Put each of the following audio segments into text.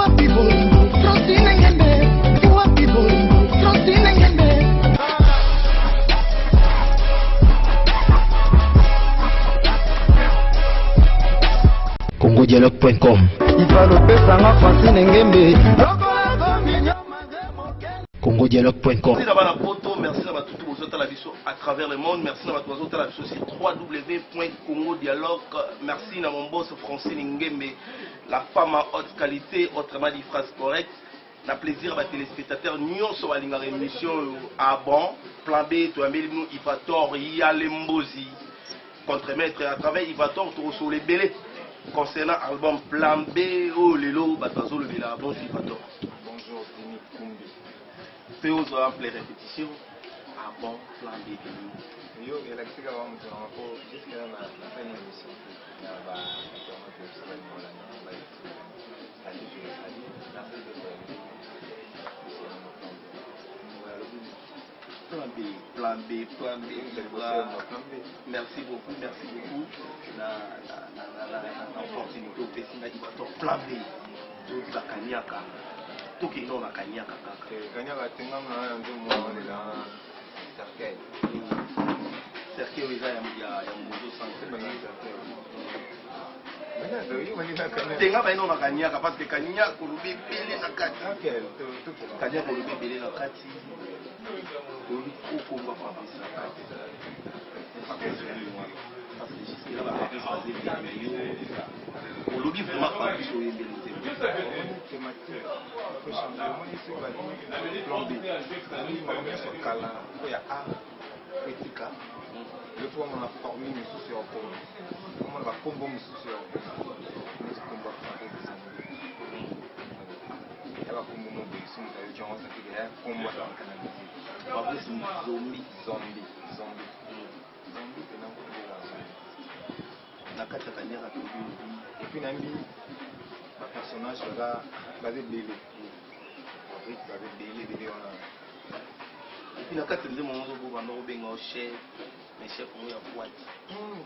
wapi bolingo Francine Ngembe wapi bolingo Francine Ngembe congodialogue.com Ifalopesanga Francine Ngembe congodialogue.com Merci à tout à travers le monde. Merci à tout la sur www.congodialogue. Merci à mon boss Francine Ngembe, la femme à haute qualité, autrement dit phrase correcte. La plaisir à téléspectateurs nous sur la émission à bon plan B to nous Ivator Yalembozi contre-maître à travers Ivator sur les belés concernant album plan B oh lelo batazo le bela bonjour Ivator. Bonjour Denis Kumbi. Fais aux amples répétitions. Ah bon, plan B. Yo, il y a la critique avant de pour jusqu'à la fin de l'émission. Il y a plan B. Merci beaucoup. L'opportunité au Pessinga qui va plan B. Tout la Kanyaka. Tout qui est non la Kanyaka. Kanyaka, tu n'as pas un peu moins de la cercueil. Cercueil, il y a un modo santé. Tenga baino na kanyaka parce que kanyaka kulubi pele na kati. Kanyaka kulubi pele na kati. Kulubi komba pa bisa kati. Parce que jusqu'à là ba fazer bien kulubi vraiment pas biso yembele te. Thématique. Faut changer mon ici va plomber. Ni ma so kala ko ya a etika. Le fois on a formé une société au pôle. Comment on va combo une société au pôle. Ela como um bicho, então eu tinha uma certa ideia como ela canalizar. Fabrice zombie Que não na kati ya kanyaka kulubi. Et puis nambi ma personnage là basé belé. Fabrice basé belé on a. Et puis na kati de mon ozo banda obenga o chef, mais chef mo ya boîte.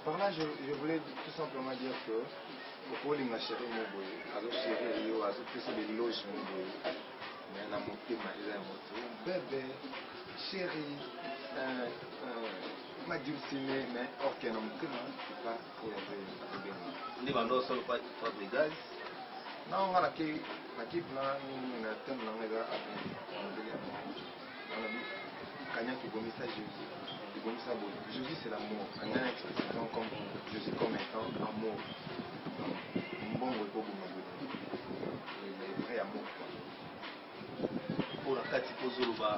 Par là je voulais tout simplement dire que pour les chéri mobo azo chéri yo azo pesa de loge mobo mais na monté mais là moto bébé chéri ma dulcine mais ok na monté c'est pas pour les Ni bando solo pas de gaz. non on a qui na thème na ngega on a dit Kanya qui bomissa Jésus qui bomissa bon Jésus c'est l'amour Kanya expression comme Jésus comme étant amour. Bon, le vrai amour. Pour la Katipozoloba,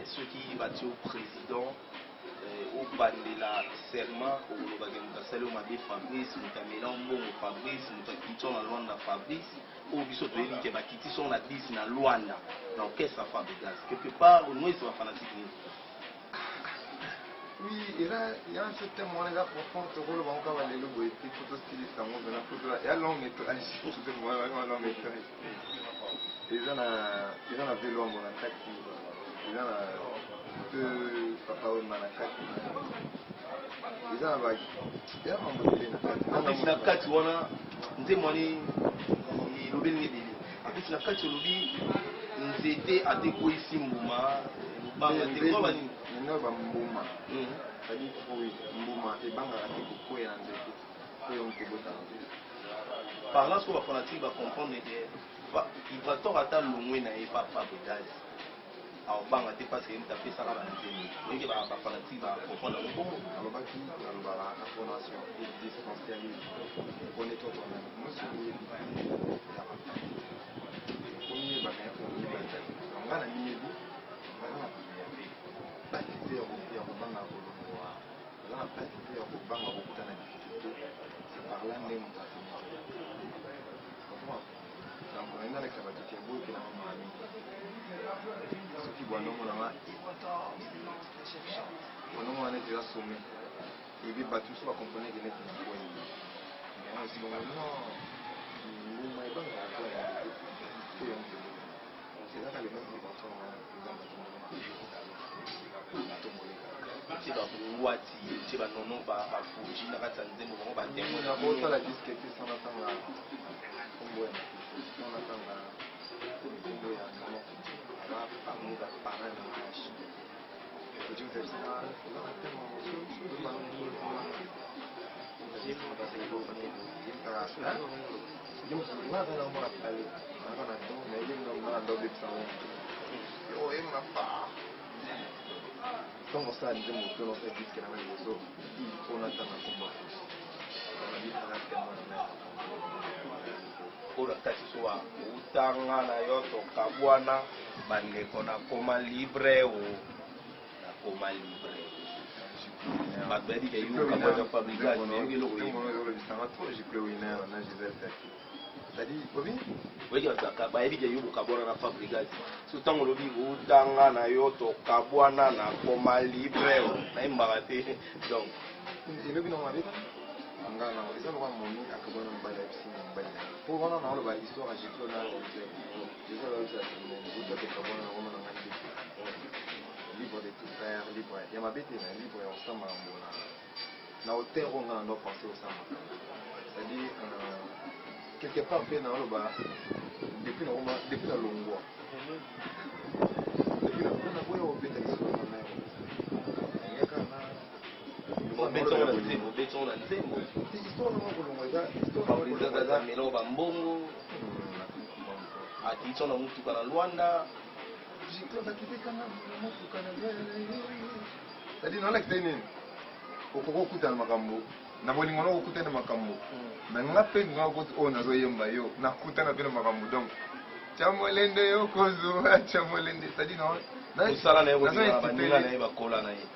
ceux qui battent au président, au Bandela serment, au Bagamukasalo Mabé Fabrice, Mutamelan Bon Fabrice, Mutakiton à Luanda Fabrice, au Bissot de qui va quitter son adis na Luanda. Donc, qu'est-ce que ça fait de gaz? Quelque part, nous, c'est un fanatique. Oui, il y a un certain moment là pour prendre le rôle on va aller le voir et photo styliste en mode la photo là il y a long métrage tout le monde long métrage ils ont un vélo mon attaque ils ont deux papa ou manakati ils ont un bague il y a un mode na kati wana ndemoni lobeli ni bili apesi na kati lobi nzete adekoisi mbuma lubanga te ko bani non ba mbuma c'est-à-dire fruit mbuma et banga la ko ya nzete ko yo nkobota par là ce qu'on va fanatique va comprendre que il va tort ata longwe na e pas de gaz a banga te parce que il fait ça la nzete et que va fanatique va comprendre bon alobaki alobala information et distancialisme connaître ton ami moi c'est premier bagage premier bagage on va la miyebi baptisé ya kobanga kolongoa eza na baptisé ya kobanga kokuta na difficulté c'est par là nde moto afinir donc nalinga alekisa batiki ya boyokela mama mingi soki bwandomonanga bwandomonga neti eza some ebi bato mosusu bakomponeke neti naboyi mais osi bongo non mbuma ebanga koya oyo ezaka le même important tiba buwati tiba nono ba fuji na kati ya nzembo bango ba ndemo na kotala disque te sana tanga kombwena sana tanga Ntongo osala nze moto na osala diske na nga liboso mpo natanga komba oyo kati so utanga na yo tokabwana bandeko nakoma libre o nakoma libre bato bayebi ke yo kabwana fabricage eyoki eloko olobisanga trop giple winer na gisele taki c'est-à-dire obi oyeki bayebi ke yo bokabwana na fabricage so ntango olobi utanga na yo tokabwana nakoma libre o nayembaka te donc elobi nango abeta nga nango eza lokola momi akabwana mobali ya pisine mobali mpo wana na oloba histoire ya giple na eza loyebisa uta tokabwana nango na nga te libre de tout faire libre ya mabe te na libre ya kosamba yango na hauteur oyo nga na ndo pense kosamba c'est-à-dire quelque part mpe na oloba depuis na longwa depuis na boya obeta lisolo na nayo engeka na obetsongo na nzembo histoire nango kolongwa eza histoire melo bambongo atiso na mutuka na Luanda c'est-à-dire nalakisa nini okoki okutana makambo na bolingo noko okutana makambo me nga mpe nga okoti oyo nazoyemba yo nakutana mpe na makambo donc tya molende yo kozwa tya molende c'est-à-dire osala na ye baninga na ye bakola na ye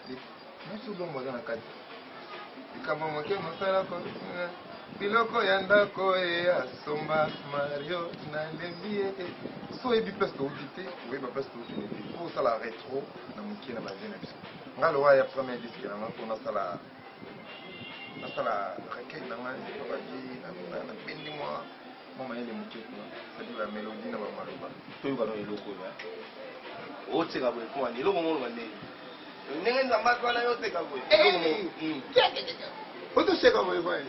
nasolombo aza na kati likambo moke mosalako biloko ya ndako asomba mario nalembi ye so oyebi place touti te oyeba place touti ne te po osala rétro na mokie na baze na biso nga lowa ya premier disque nanga mpo nasala recueil na ngai babi na bendi mwa mayele moke kuna c'est-à-dire bamélodie na bamaloba toyokana eloko oyo oteka boye komani eloko moloba ndenge ndenge nzambe wana yo oteka boye otoseka boye boye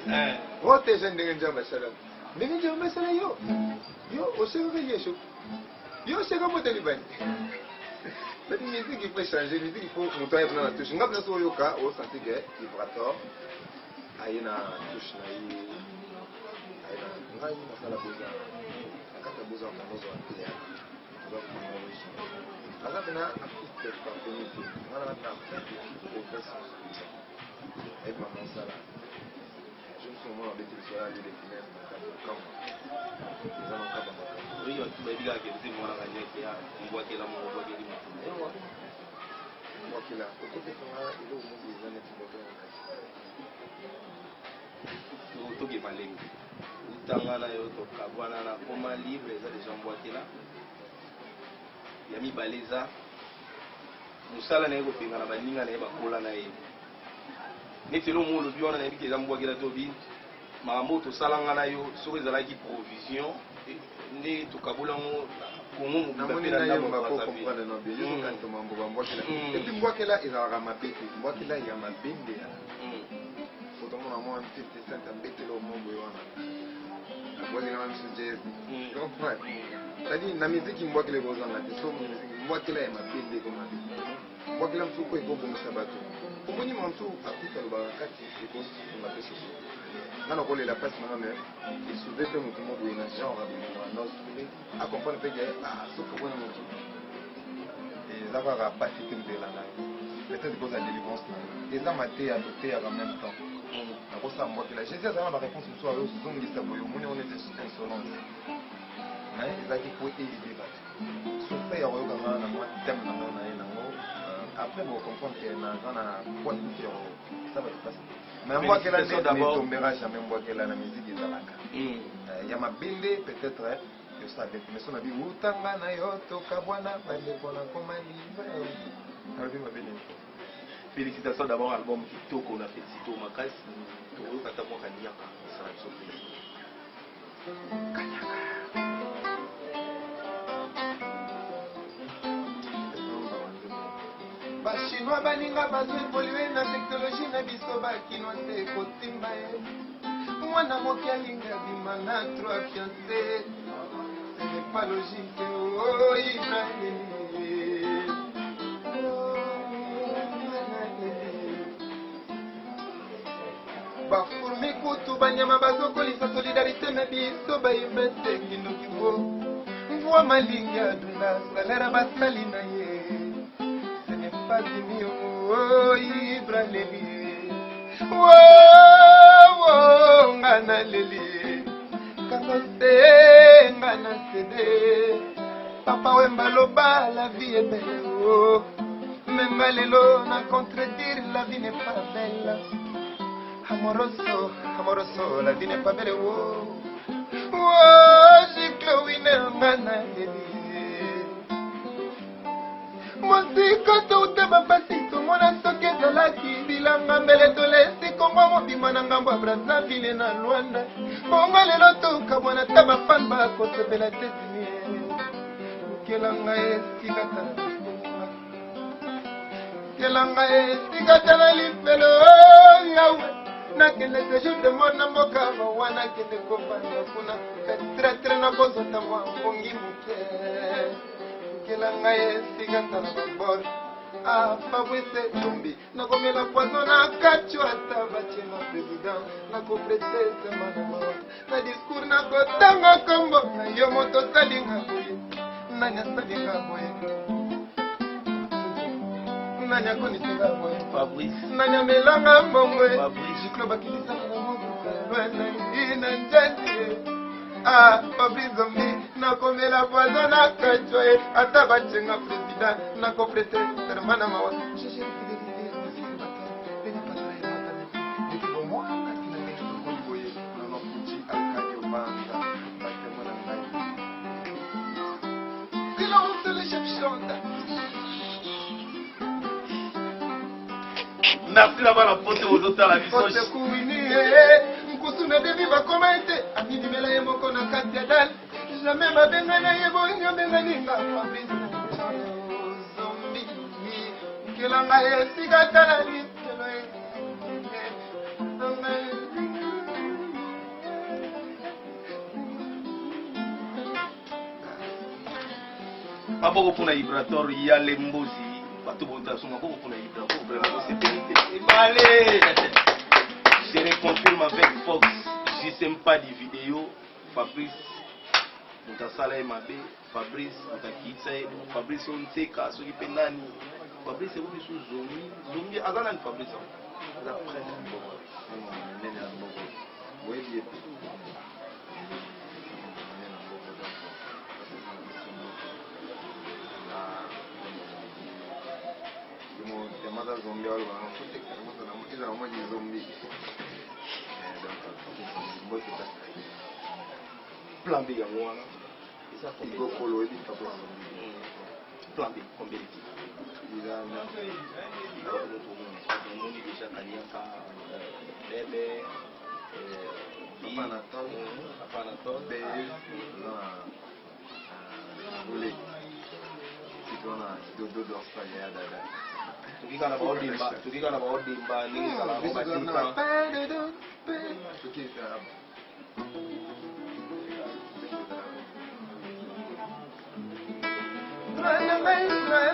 otesa ndenge nzambe asala ndenge nzambe asala yo osekaka yeso yo oseka moteli bani c'est musique il faut changer musique il faut moto aye kuna na touche nga place oyoka osenti ke vibrator aye na touche na ye ngai nasala besoin na kati ya besoin kanozwa théâtre oza chronologie aza pena artiste parvenu te nga na na profession avec maman osala je me suis mona beteliswala lile finesse na kati ya kamba eza na kaba makambo oyo bayebi kaka ke nzembo wana kanyaki ya mbwakela moko bwakeli motu mbwakela okotefanga eloko moko eza neti mbwakela na kati toke malenge utanga na yo tokabwana na koma libre eza deja mbwakela ya mibale eza mosala na ye kopenga na baninga na ye bakola na ye neti elo mo olobi wana nayebi ke eza mbwakela tobi makambo oyo tosalanga na yo soki ezalaki provision nde tokabolango kongo mobimba mpe na ndamboepi mbwakela ezalaka mabe te mbwakela ya mabende fotomona mwa mpete sante ambetela omoboye wana abwakela ma miso jazz c'est-à-dire na miziki mbwakela ekozanga te so mbwakela ya mabende ekomabe mbwakela mosu ko ekobongisa bato omoni mantu artiste alobaka kati ekosunga mpe soso nga na kolela place nanga me esouve mpe motu moboye na genre abimaka na osule acomprendre mpe ke soki opona motu eza kaka pasi te moto elanga peut-être koza délivrance na eza mateya toteyaka même temps nakosala mbwakela jésus azala na baréponse mosu ayo ozongisa boye omoni ono ete insolence mais ezalaki po eyede bato surpe ya koyokanga na mwa teme na ngai na ye nango après bocomprendre ke naza na poids duke ya kosala bato pasi mais mbwakela nde netombera jamais mbwakela na musique ezalaka ya mabende peut-être yosala te mais so na bi utanga na yo tokabwana bandeko na koma libre alobi mabende félicitations d'abord album kitoko na félicité makasi toyoka ta mwa kanyaka esala biso plaisir bachinois baninga bazo evolue na teknologie na biso bakino te kotimba ye mwana moke alinga bima na trois fiancé ce n'est pas logique o Ibrahim bafurmi kutu banyama bazokolisa solidarité na biso bayembete kindokivo mvua malingi adunda salera basali na ye ce n'est pas dimio ibra leli ngana leli kangote ngana sede papa wemba loba la vie est belle même lelo na contredire la vie n'est pas belle amoroso amoroso la vie n'est pas belle Chiclowine ngana leli Mosika touteba pasito mona soki ezalaki bilanga mbele tolesi kongo mobima na ngambo ya Brazzaville na Luanda bongo lelo tokabwana ta bafane bakosepela États-Unis kelanga esikata kelanga esikata na lifelo yawe nakende séjour de mona mboka wana kende kofanda kuna tretre na kozota mwa mbongi moke kelanga esikata na babor Fabrice Tombi nakomela poison na kacho ata bachenga président nakoprete semana mawa na discours nakotanga kombo na yo moto salinga boye nanya salinga boye nanya konisinga boye Fabrice nanya melanga mbongwe jiklo bakilisa na mozuka lwana ina njandi Fabrice Tombi nakomela poison na kacho ata bachenga président nakoprete semana mawa Merci d'avoir la pote aux autres à la vision. Nkusuna devi bakomaite amidimela ye moko na kati ya dal jamais babenga na ye bonyo benga ninga Fabrice Zombi kelanga ye sikata na liselo Aboko pona vibrator ya lembozi bato bonta soma boko pona vibrator vraiment c'est pénité. Je reconfirme avec Fox, je sais pas des vidéos. Fabrice, on t'a salé ma bé. Fabrice, on t'a quitté. Fabrice, on sait qu'à ce qui peut nani. Fabrice, c'est où sous zombie. Zombie, à Zanan Fabrice. D'après, zombie wale wanafuta kama mtiza mmoja zombie donc plan B ya mwana ça comme kolo edi kabla plan B compétitif il a on dit déjà kanyaka bébé Apanaton Ule kitona dodo dospanya dada tukika na baodimba ningi kala batika tukika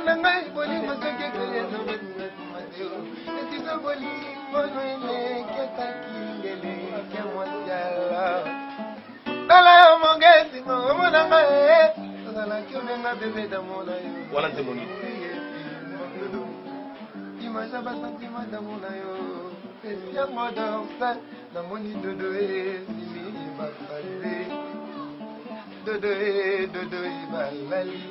Nangai boli masake kaya na matio etika boli monoene ketakingele kemwala dala mongezi mona ngae dala kyomenga bebe da mona yo wala temoni imasa basantima da mona yo esia moda na moni dodo simi bakale dodo balali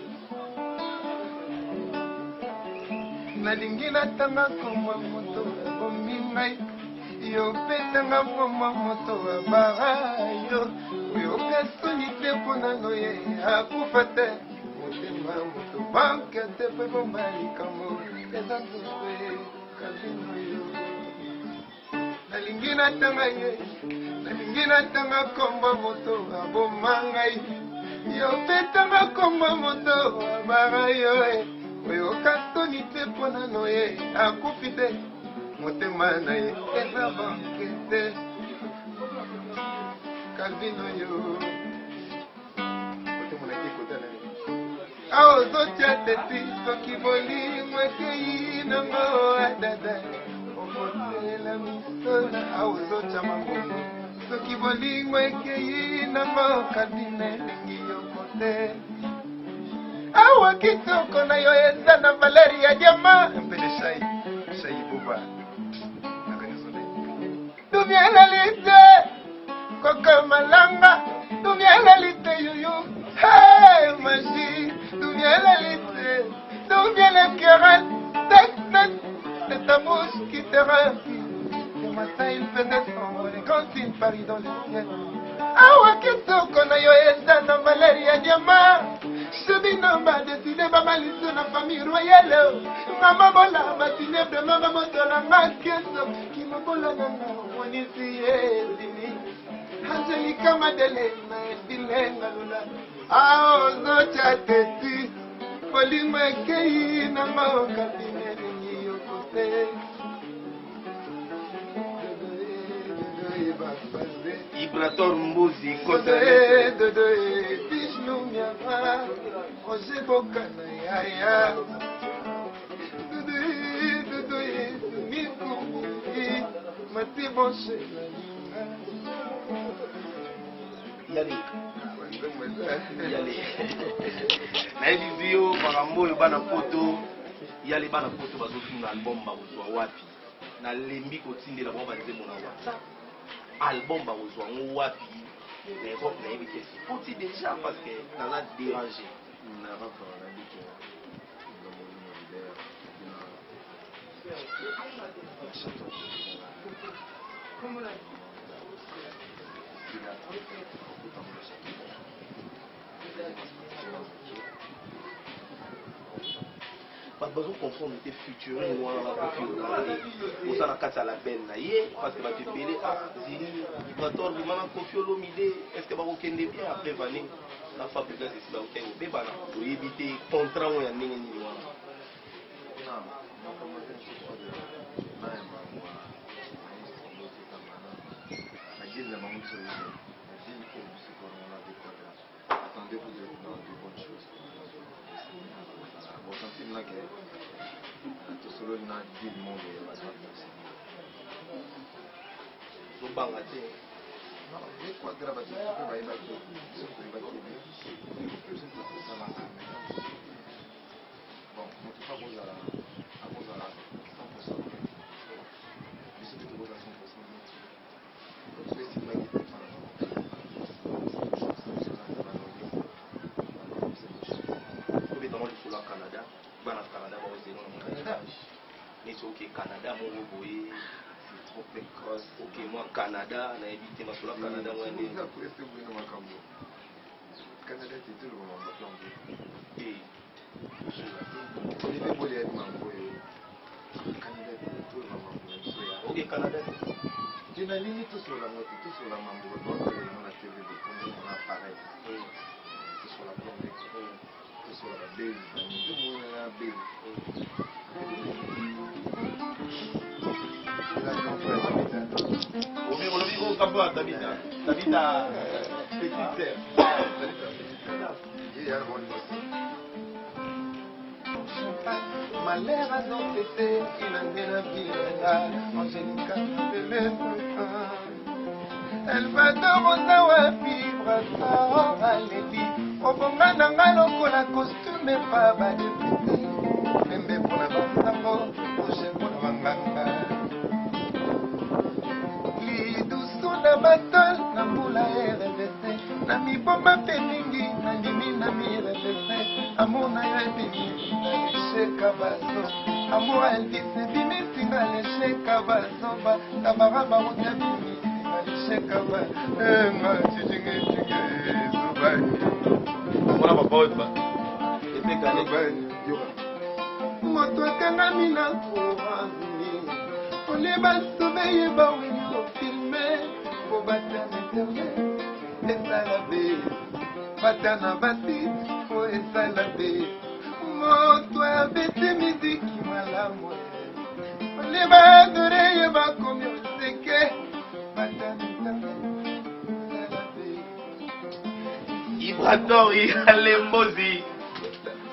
nalingi natanga koma moto omingai yo petanga koma moto abarayo yo kasoni te pona noye akufa te motema moto banke te pe bombalikamo ezanzoe kazino yo nalingi natanga koma moto abomangai yo petanga koma moto abarayo oyo kasoni te pona noye akufi te motema na ye eza banke te kalvino yo aozotia teti soki bolingo ekei nango adada kotela misola auzocha mambongo soki bolingo ekei na mboka bino elingi yokote awa kitoko na yo eza na valeri ya diama mpele shai buba dumialalite koko malanga dumialalite yuyu hey magie dumialalite dumialekeret c'est ta mouche qui te remplit. Le matin il pénètre en les quand il parie dans le ciel. Awa kitoko na yo eza na valeri ya diama. Chebino ba décidé ba maliso na famille royale. Mama bola ba tine de mama moto na makeso. Ki mabola na monisi ezini. Angelica Madeleine efilenga lula. Ao zo chateti. Polimo ekei na maoka tine lingi yokote. Ibrator Mbuzi Kota Vishnu Miama Roger Bokana Yaya Miku Mati Bonche Yali Nayebi bio makambo oyo bana poto yali bana poto bazofuna album bakozwa wapi na lembi kotindela bango banzembo na WhatsApp album bakozwa ngo wapi na époque nayebi te foti déjà parce que naza dérangé bazo comprendre te futurin wana bakofi osala kati ya label na ye parce que bato ebele zili Ibrator bimana kofi olomide est ce que bakokende bien après vane na fabrikas esi bakokende obebana oyebi te contrat oyo ya ndenge nini wana zobanga te Canada, bana Canada ba ozelo na Canada. Mais c'est OK Canada mo boye c'est trop précoce. OK moi Canada na éviter ma sur Canada moi ndé. Canada c'est tout le monde en plan. Et on est beau les mambo. Canada c'est tout le monde. OK Canada. Tu n'as limite tout sur la moto, tout sur la mambo, donc on a TV de prendre mon appareil. C'est sur la plomberie. Sur la base, tout le monde a la base. On le vit au Cameroun, David a petite sœur. Malheur a donc été qu'il a bien la vie, Angelica elle va te rendre vivre sans Alébi. Obonga nanga lokola costume pa ba depute Membe pona bantango Oje pona banganga Lidusu na batol Na mbula RVC Na miboma pe mingi Na limi na mi RVC Amour na yo ebimi Na lesheka baso Amour elbise bimi Singa lesheka baso Tabara barote bimi Singa lesheka baso Nga chijinge Zubai Voilà papa Otba. Et c'est calé. Moto akangami na courant. On est basomeye ba winyo filmé. Faut battre l'internet. Et ça la baie. Batana bati. Faut et ça la baie. Moto abete musique malamu. On est badoreye ba comme on sait que. Batana l'internet. Ibrator, Mbuzi.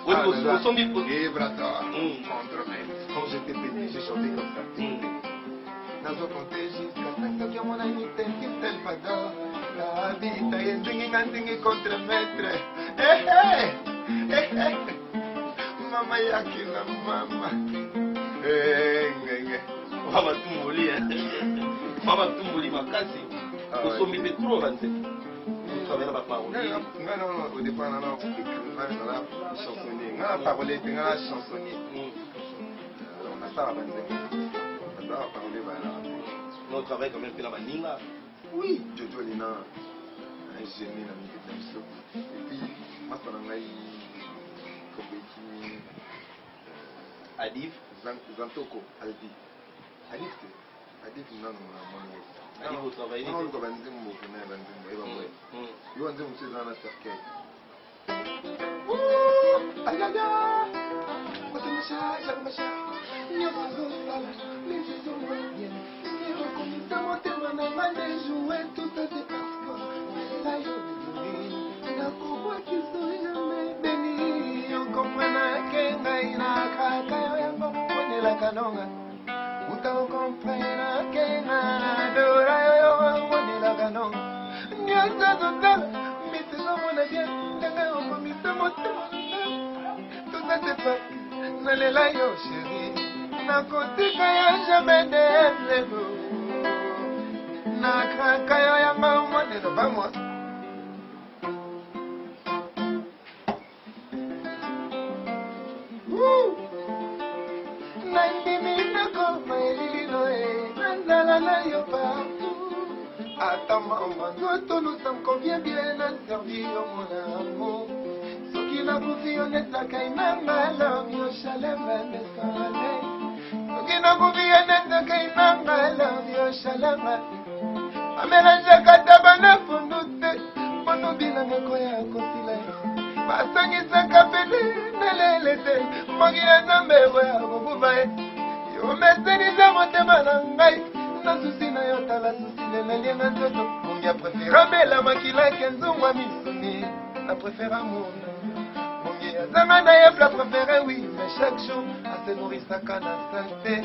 Ibrator, quand j'étais petit, j'ai chanté comme ça. nazokonte jusqu'à 5 heures mon ami tel pardon la vita yenzingi contre maître mama yaki na mama mama tumboli mama tumboli makasi osombi mpe trop banze travailler la parole non au départ non écrivain là chansonnier nga parole te nga chansonnier on a ça banze on a parler bana non travail quand même fait la maninga oui Jojo Lina un génie na musique de Miso et puis masana ngai kobeki Adif Zantoko Adif non mon Adif au travail non le banze mo kuna banze mo eba mo yo banze mo c'est dans la cercueil ayaya Macha nyoso sala les motema na bande jouer tout ça c'est parce que là yo na kubaki soya beni yo comprena que ngai na kaka yo ponela kanonga uta comprena que na dora yo ponela kanonga nyasa zota mitizo mona bien ndanga yo mito motema tout ça c'est parce que nalela yo chérie na kotika ya jamais de na kakayo ya mama neno vamos na ndimi na koma elilo nandala na yo partout ata mama nzoto nous sommes convient bien à servir mon amour soki nakufi yo netaka imanga love yo shalema nesale soki nakufi yo netaka imanga love yo shalema amélange kataba na pundu te mpono bilango ya kosila basangisaka pele nelele te moki ya nzambe ya kobuba ye yo meseniza motema na ngai na susi na yo tala susi lelalienga nzoto mongi apréféra bela makila ke nzungwa misuni na préféra mona mongi azanga na ye pla préféré oui mais chaque jour ase nourrisaka na sante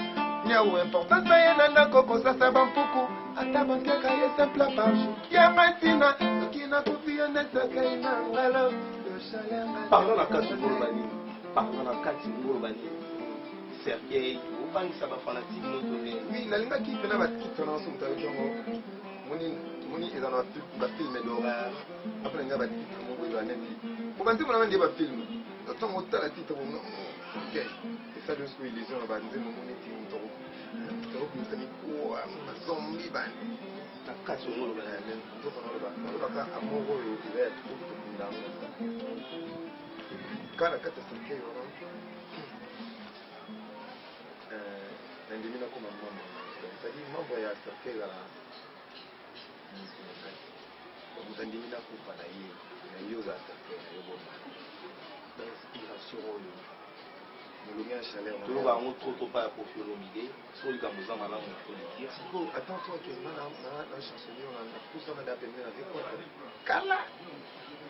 nyau importance na ye na ndako kosasa bampuku ata bankiaka ye simple par jour yanga ntina soki nakufi yo nesaka inangalo parlons na kati ngolobani parlons na kati ngolobani Sergei obangisa bafanatike notone oui nalingaki mpena bakito na osomutala tongo moni eza na bafilme d'horreur apre nga batitre moko eza neti bobanzembo nanga nde bafilme ntongo otala titre ok esa de siko illusion na banzembo moneti tokobimisa mikuwa bazombi bani na kati ngolobani nzokanaolobaka amour oyo eza ya tokokundanga kala kati ya serkei wana nandimi nakoma mambo c'est-à-dire mambo ya serkei ezala otandimi nakufa na ye ozala serkei na yo bomba inspiration oyo molongi ya chaleur toloba yango trop pa ya kofi olomide so likambo eza malamu olikir attends toi actuellement na chansonnier on a poussé on a d'appelé na vie quoi kala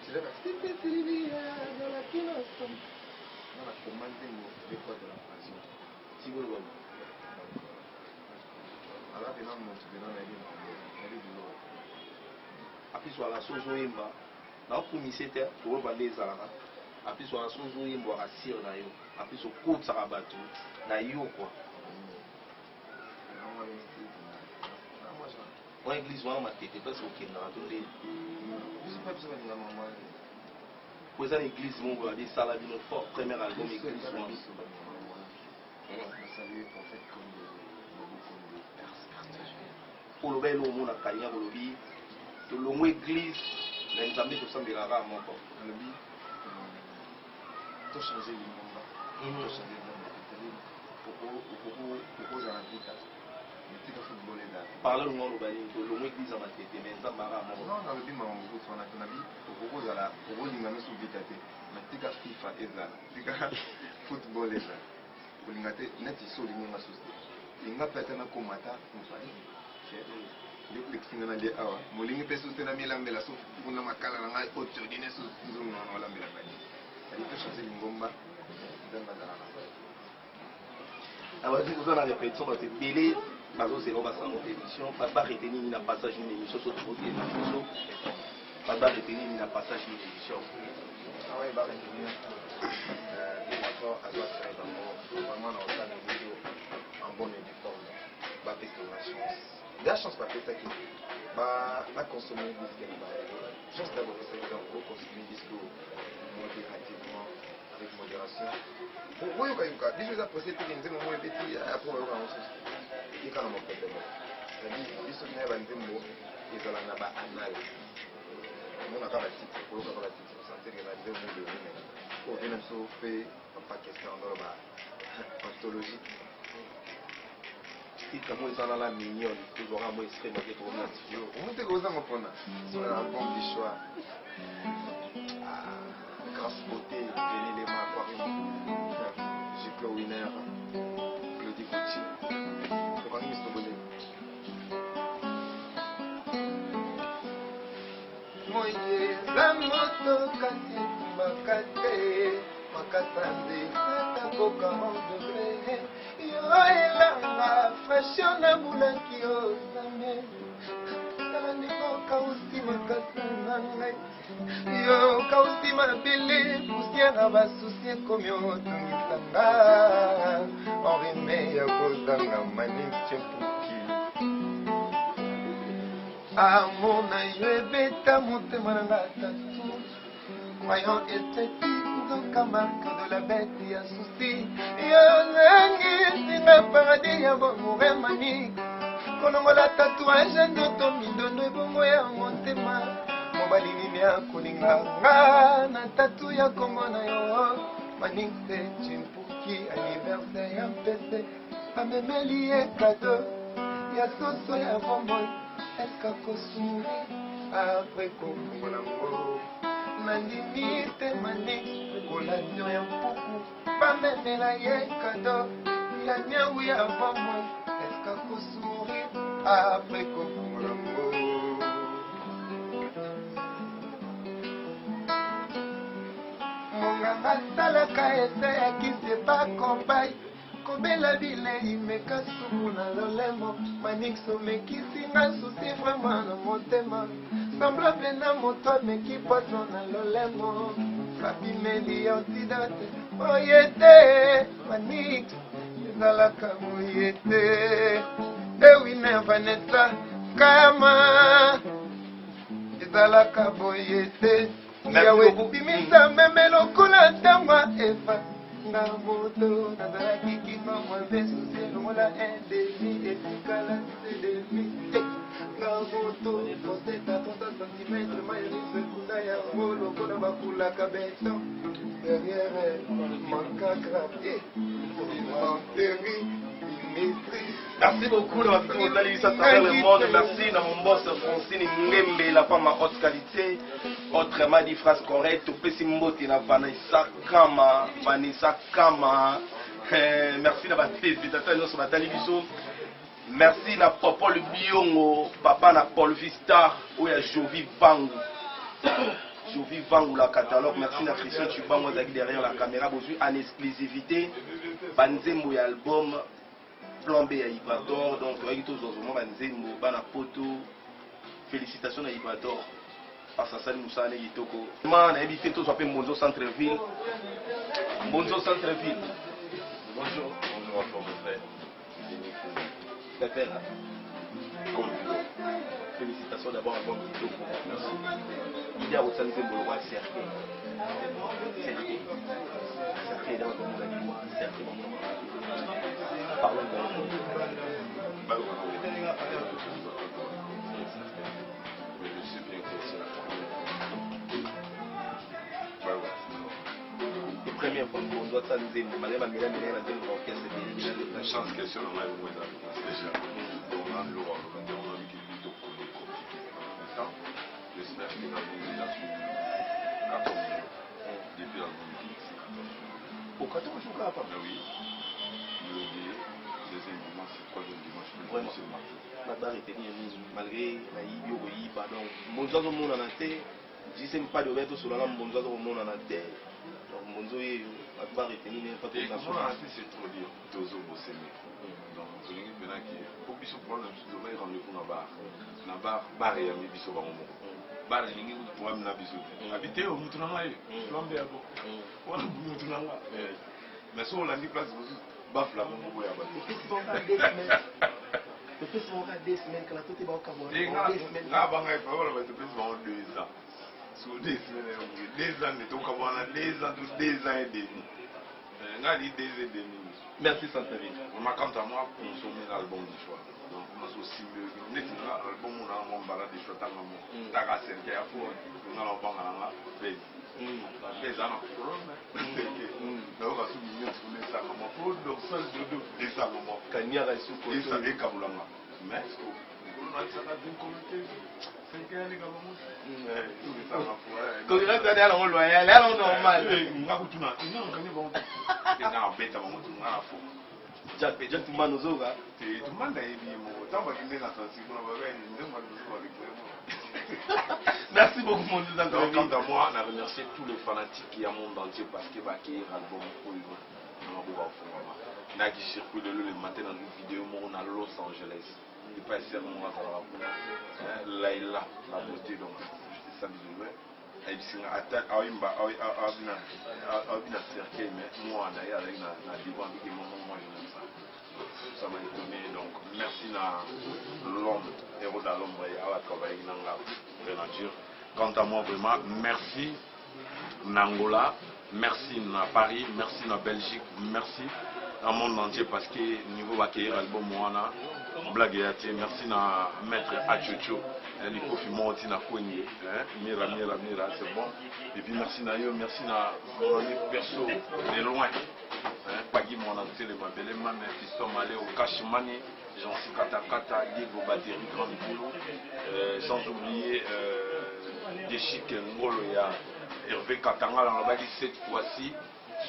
tu l'as c'était Sylvia dans la kinoso on a commandé mo de quoi de la passion tigolo ala bena moto bena na ye bilo apesi wala so ozoyemba naokumise te toloba nde ezalaka apesi wala so ozoyemba wakasire na yo apesi okotisaka bato na yo kwa wana église wana matete mpasi okendaka to nde po eza na église moko yade esala bino fort premier album église wana oloba elo omonaka nya kolobi tolongo église na nzambe tosambelaka moko alobi tochange lingomba tochange lingomba okozala vita etika football ezala parle longo oloba nini tolongo église ya matete me nzambe aka moko non nalobi makambo kutu wana te nabi okozala okolinga miso vita te natika fifa ezala tika football ezala kolinga te neti so olingenga susi te linga mpe ata nakoma ata mopali yokisinga na lie awa molingi mpe susi te namilambela so kuna makala na ngai otodine so nzongo wana olambela bani ali tochange lingomba nzambe azala na abati koza na répétition bato ebele bazo zéro basango émission pas retenir ni na passage une émission sur le côté pas retenir ni na passage une émission. Ah ouais, bah retenir. D'accord, à toi faire d'abord vraiment dans le vidéo en bonne et due forme. Bah parce que la chance. La chance pas peut-être qui bah la consommer disque bah chance d'abord c'est donc consommer disque modérativement avec modération. Oui, des choses à poser pour une moment petit après on va ensuite. Il quand même pas de bon. C'est-à-dire ils sont venus avec des mots ils ont la naba anal. On a pas la titre, on a pas la titre, sentir que la deux mots de lui. Pour venir se faire pas question dans la pathologie. Si comment ils en ont la mignonne, toujours à moi extrême avec ton nature. On te cause en prendre. Sur l'album du choix. Grâce beauté, venez les mains aquarium. J'ai winner. Claudie Gauthier. C'est quand même ce bonnet. Moye la moto kasi makate makasande atakoka degré yo elanga fashion na bulaki yo zame tala ndeko kausi makasa na ngai yo kausi mabele poussière basusi ekomi otungisanga orime ya kozanga manike puki amour na yo ebeta motema na nga tatu croyant esthétique donc à marque de la bête ya souci yo nangi singa paradis ya bomoure manique kolongola tatouage ndoto midondo ebongo ya motema mobali nini akolinga nga na tatu ya kombo na yo manique chimpuki anniversaire ya mpese amemeli ye kado ya soso ya bomoi eska kosuri apres kofungola ngo nandimi te mani kolanyo ya mpuku bamemela ye kado ya nyau ya bomoi eska kosuri apres kofungola ngo monganga asalaka ese ya kisi epakombai kobela bilei meka sumu na lolemo manixo mekisi nga susi vraimen na motema semblable na moto ameki poison na lolemo babimeli antidote oye te manix ezalaka moye te ewine vanessa kama ezalaka boye te yawe bimisa meme lokola ntangwa eva na moto nazalaki kingo mwabe susi elongola indemi etikala sedemi na moto foseta 30 cm mayerise kuna yango lokola bakulaka beton derrière manka gravier cimenterie dimitri. Merci beaucoup d'avoir fait ça à travers le monde. Merci à mon boss Francine Ngembe, la femme à haute qualité. Autrement dit, phrase correcte. Merci à Vanessa Kama. Merci à Vanessa. Merci à Papa le Biongo, Papa na Paul Vistar, ou à Jovi Vangu. Jovi Vangu la catalogue. Merci à Christian Chubango derrière la caméra. Bonjour en exclusivité. Banzembo et album. Plan B à Ibador, donc avec tous les moments, Banzembo, Banapoto. Félicitations à Ibador. Parce que ça nous a dit Toko. On a invité tous à Bonzo Centre-Ville. Bonzo Centre-Ville. Bonjour. Bonjour à toi, mon frère. Pépère. Félicitations d'abord à bon Toko. Merci. Il y a aussi un Zembo, le roi cercle. Cercle dans le monde. Cercle dans le monde. Parlons de je suis bien conscient. les premières fois qu'on doit s'amuser, La chance question on a eu déjà. On a l'eau, on a vu qu'il est plutôt compliqué. J'espère que l'album est déjà sur 14 jours. Depuis l'album qui est 14 jours. Pour 14 jours, pas Oui. Le deuxième dimanche, c'est le troisième dimanche. Vraiment. La barre était malgré la Ibi, pardon. Monzo au monde en a été. Je ne sais pas de mettre sur la langue Monzo au monde en a été. Monzo est va retenir n'importe Et quelle comment nation. c'est trop dire Tozo Bossemi. Donc, tu as maintenant qui pour biso problème sur le rendez-vous na bar et ami biso bango. Bar lingi pour am na biso. Habité au mutu na ngai. Flambe abo. Wala mutu na ngai. Mais so la ni place bosu bafla mo boya ba. Le fils mon gars 2 semaines quand la tout est bon Cameroun. Et 2 semaines. nga ba ngai pa wala ba te pesi bango 2 ans. Sur 2 semaines, 2 ans de ton Cameroun, 2 ans et demi. Nga di 2 ans et demi. Merci Santavi. Quant à moi, consommer l'album du choix. Donc, on a aussi l'album où on a un balade de choix. On a servi à fond. On a l'album à la veille. Les ans après, on a souligné sur les sacs. On a donc seul de ça. Kanya Rassou Et ça est Kaboulanga. Mais, on a une communauté. C'est qu'il y a des Kaboulanga. Quand il reste à la loyal, là on normal. Jack tout le monde nous a. Merci beaucoup mon Dieu. Quant à moi, on a remercié tous les fanatiques qui ont monde entier parce qu'ils vont accueillir l'album pour eux. On a qui circule le matin dans une vidéo à Los Angeles. Il pas seulement à Laila, la beauté donc je ça bisous. Et puis à Oimba, à cercle mais moi on a eu avec na divan qui moi ça m'a étonné donc merci na l'homme héros de l'ombre et à travailler dans la nature. Quant à moi vraiment merci Nangola, merci na Paris, merci na Belgique, merci dans le monde entier parce que niveau accueillir l'album Moana blague yati merci na maître Achocho les kofi monti na kwenye mira c'est bon et puis merci na yo merci na mon ami perso de loin Pagi mon anté le mabele man fiston malé au Kashimani Jean-Cy Katakata Diego Bateri Grand Boulot sans oublier des chics ngolo ya Hervé Katanga la baki cette fois-ci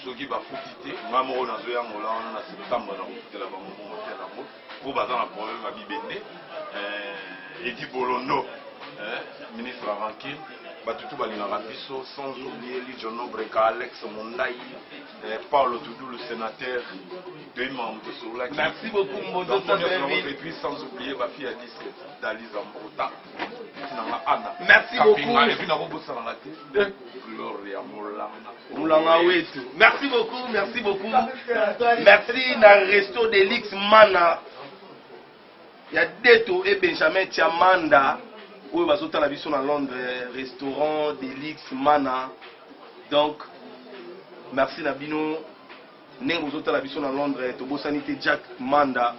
soki bafutite ngamoro na zoya ngola wana na septembre na kutela ba momo te na mo pour bazan na problème ba bibende Edi Bolono ministre Rankin batutu balingaka biso sans oublier Lijono Breka Alex Mondai Paulo Toudou le sénateur deux membres de Soula. Merci beaucoup Mondo Santavi. Et puis sans oublier ma fille à disque Dalisa Mbota. Merci beaucoup. Et puis merci beaucoup, merci beaucoup. Merci na resto d'Elix Mana. Il y a Deto et Benjamin Tiamanda. Où va sauter la vision à Londres, restaurant d'Elix Mana. Donc, merci Nabino. Nengo sauter la vision à Londres, Tobo Sanité Jack Manda.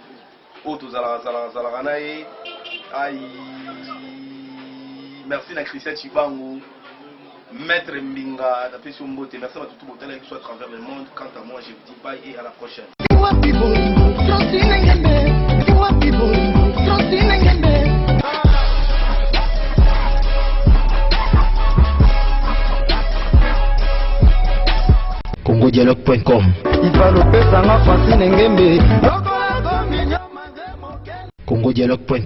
Auto Zalaranae. Aïe. Merci à Christian Chibango, Maître Mbinga, merci à tout le monde qui soit à travers le monde. Quant à moi, je vous dis bye et à la prochaine. congodialogue.com congodialogue.com